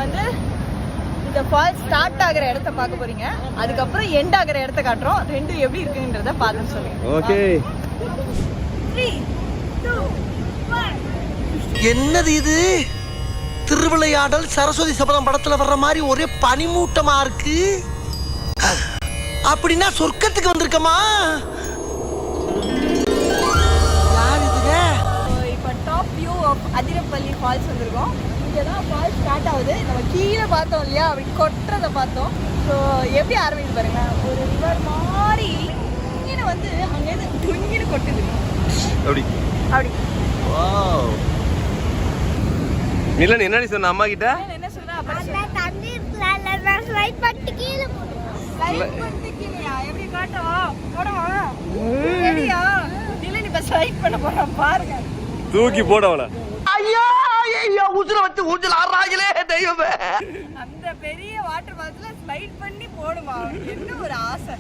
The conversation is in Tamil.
வந்து இந்த ஃபால்ஸ் ஸ்டார்ட் ஆகிற இடத்த பார்க்க போறீங்க. அதுக்கப்புறம் எண்ட் ஆகிற இடத்த காட்டுறோம். ரெண்டும் எப்படி இருக்குன்றத பார்த்து சொல்லுங்க. ஓகே. 3 2 1. என்னது இது? திருவிளையாடல் சரஸ்வதி சபதம் படத்துல வர்ற மாதிரி ஒரே பனிமூட்டமா இருக்கு. அப்படின்னா சொர்க்கத்துக்கு வந்திருக்கமா? யார் இதுங்க? இப்போ top view of Athirappilly falls வந்திருக்கோம். இங்கே தான் ஃபால்ஸ் ஸ்டார்ட் ஆகுது. நம்ம கீழே பார்த்தோம் இல்லையா, அப்படி கொட்டுறதை பார்த்தோம். ஸோ எப்படி ஆரம்பிக்குது பாருங்க. ஒரு ரிவர் மாதிரி இங்கே வந்து அங்கேருந்து துங்கின்னு கொட்டுது. அப்படி அப்படி மிலன் என்னடி சொன்ன அம்மா கிட்ட? என்ன சொல்றா? தண்ணி இருக்குல்ல, நான் ஸ்லைட் பண்ணிட்டு கீழே போடுவேன். ஸ்லைட் பண்ணிட்டு கீழேயா? எப்படி காட்டும்? போடவா? ரெடியா? இல்லை நீ இப்போ ஸ்லைட் பண்ண போறோம் பாருங்க. தூக்கி போடவல. ஐயோ ஐயோ உசுர வச்சு ஊஞ்சல் ஆடுறாங்களே தெய்வமே. அந்த பெரிய வாட்டர் பால்ஸ்ல ஸ்லைட் பண்ணி போடுமா? என்ன ஒரு ஆசை.